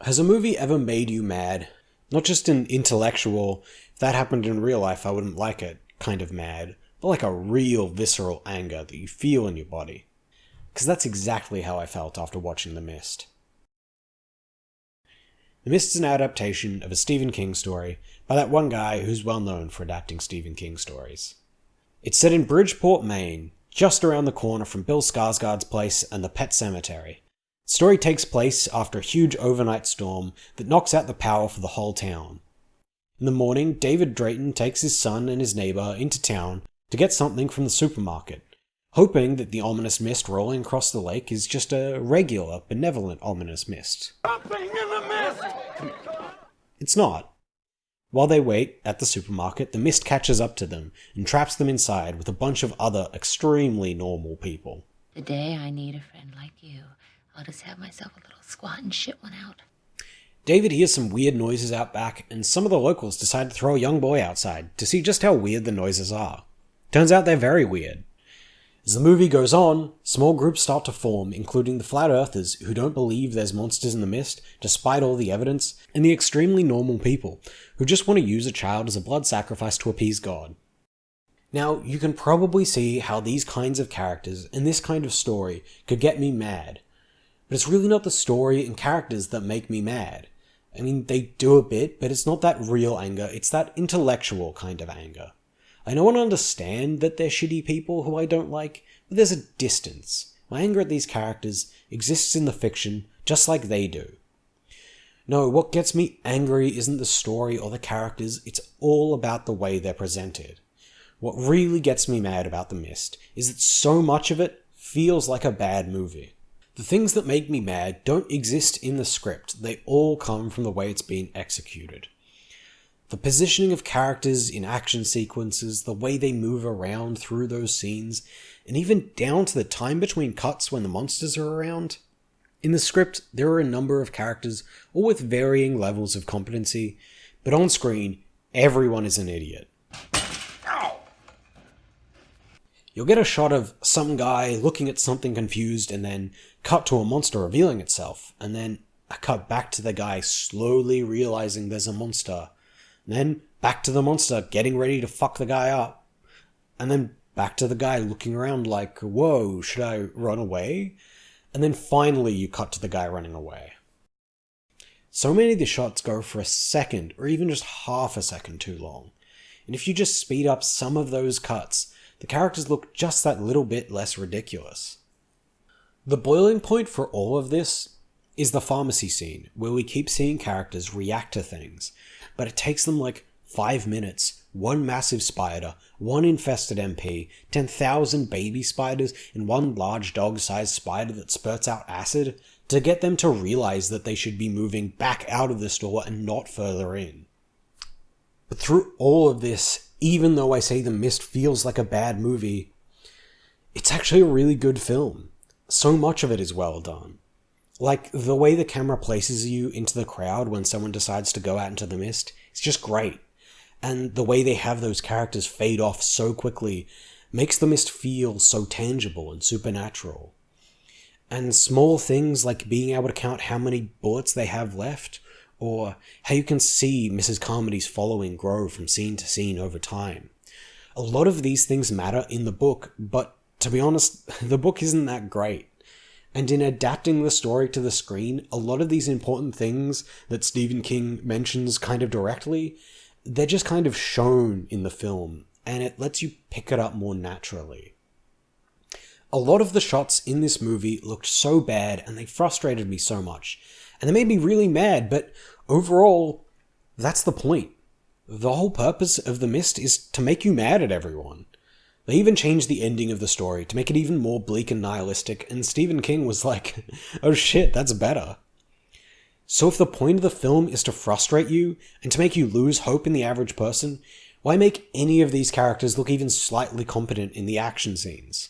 Has a movie ever made you mad? Not just an intellectual, if that happened in real life I wouldn't like it, kind of mad, but like a real visceral anger that you feel in your body. Because that's exactly how I felt after watching The Mist. The Mist is an adaptation of a Stephen King story by that one guy who's well known for adapting Stephen King stories. It's set in Bridgeport, Maine, just around the corner from Bill Skarsgård's place and the Pet Cemetery. The story takes place after a huge overnight storm that knocks out the power for the whole town. In the morning, David Drayton takes his son and his neighbour into town to get something from the supermarket, hoping that the ominous mist rolling across the lake is just a regular, benevolent ominous mist. Something in the mist! It's not. While they wait at the supermarket, the mist catches up to them and traps them inside with a bunch of other extremely normal people. The day I need a friend like you, I'll just have myself a little squat and shit one out. David hears some weird noises out back, and some of the locals decide to throw a young boy outside to see just how weird the noises are. Turns out they're very weird. As the movie goes on, small groups start to form, including the Flat Earthers who don't believe there's monsters in the mist, despite all the evidence, and the extremely normal people who just want to use a child as a blood sacrifice to appease God. Now, you can probably see how these kinds of characters and this kind of story could get me mad. But it's really not the story and characters that make me mad. I mean, they do a bit, but it's not that real anger, it's that intellectual kind of anger. I know and understand that they're shitty people who I don't like, but there's a distance. My anger at these characters exists in the fiction, just like they do. No, what gets me angry isn't the story or the characters, it's all about the way they're presented. What really gets me mad about The Mist is that so much of it feels like a bad movie. The things that make me mad don't exist in the script, they all come from the way it's being executed. The positioning of characters in action sequences, the way they move around through those scenes, and even down to the time between cuts when the monsters are around. In the script, there are a number of characters, all with varying levels of competency, but on screen, everyone is an idiot. You'll get a shot of some guy looking at something confused and then cut to a monster revealing itself, and then a cut back to the guy slowly realizing there's a monster, and then back to the monster getting ready to fuck the guy up, and then back to the guy looking around like, whoa, should I run away? And then finally you cut to the guy running away. So many of the shots go for a second, or even just half a second too long, and if you just speed up some of those cuts, the characters look just that little bit less ridiculous. The boiling point for all of this is the pharmacy scene, where we keep seeing characters react to things, but it takes them like 5 minutes, one massive spider, one infested MP, 10,000 baby spiders, and one large dog-sized spider that spurts out acid, to get them to realize that they should be moving back out of the store and not further in. But through all of this, even though I say The Mist feels like a bad movie, it's actually a really good film. So much of it is well done. Like, the way the camera places you into the crowd when someone decides to go out into the mist is just great. And the way they have those characters fade off so quickly makes the mist feel so tangible and supernatural. And small things like being able to count how many bullets they have left, or how you can see Mrs. Carmody's following grow from scene to scene over time. A lot of these things matter in the book, but to be honest, the book isn't that great. And in adapting the story to the screen, a lot of these important things that Stephen King mentions kind of directly, they're just kind of shown in the film, and it lets you pick it up more naturally. A lot of the shots in this movie looked so bad, and they frustrated me so much. And they made me really mad, but overall, that's the point. The whole purpose of The Mist is to make you mad at everyone. They even changed the ending of the story to make it even more bleak and nihilistic, and Stephen King was like, oh shit, that's better. So if the point of the film is to frustrate you, and to make you lose hope in the average person, why make any of these characters look even slightly competent in the action scenes?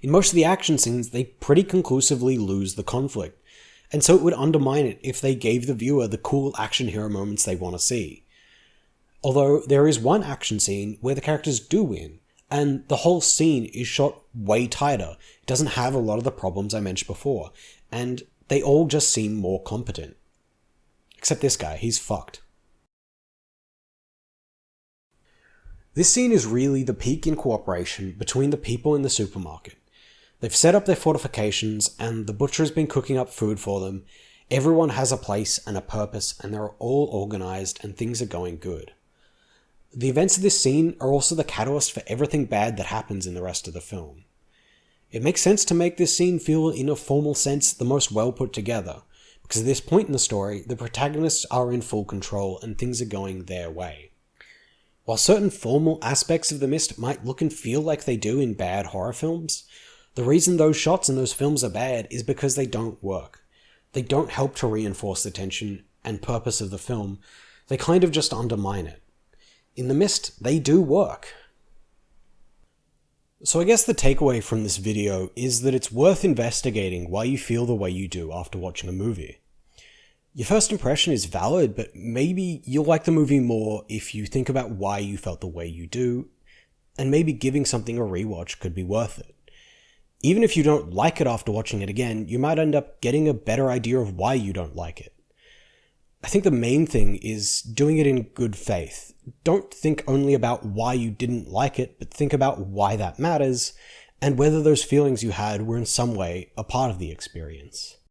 In most of the action scenes, they pretty conclusively lose the conflict, and so it would undermine it if they gave the viewer the cool action hero moments they want to see. Although there is one action scene where the characters do win, and the whole scene is shot way tighter. It doesn't have a lot of the problems I mentioned before, and they all just seem more competent. Except this guy, he's fucked. This scene is really the peak in cooperation between the people in the supermarket. They've set up their fortifications, and the butcher has been cooking up food for them. Everyone has a place and a purpose, and they're all organised, and things are going good. The events of this scene are also the catalyst for everything bad that happens in the rest of the film. It makes sense to make this scene feel, in a formal sense, the most well put together, because at this point in the story, the protagonists are in full control and things are going their way. While certain formal aspects of The Mist might look and feel like they do in bad horror films, the reason those shots in those films are bad is because they don't work. They don't help to reinforce the tension and purpose of the film, they kind of just undermine it. In The Mist, they do work. So I guess the takeaway from this video is that it's worth investigating why you feel the way you do after watching a movie. Your first impression is valid, but maybe you'll like the movie more if you think about why you felt the way you do, and maybe giving something a rewatch could be worth it. Even if you don't like it after watching it again, you might end up getting a better idea of why you don't like it. I think the main thing is doing it in good faith. Don't think only about why you didn't like it, but think about why that matters, and whether those feelings you had were in some way a part of the experience.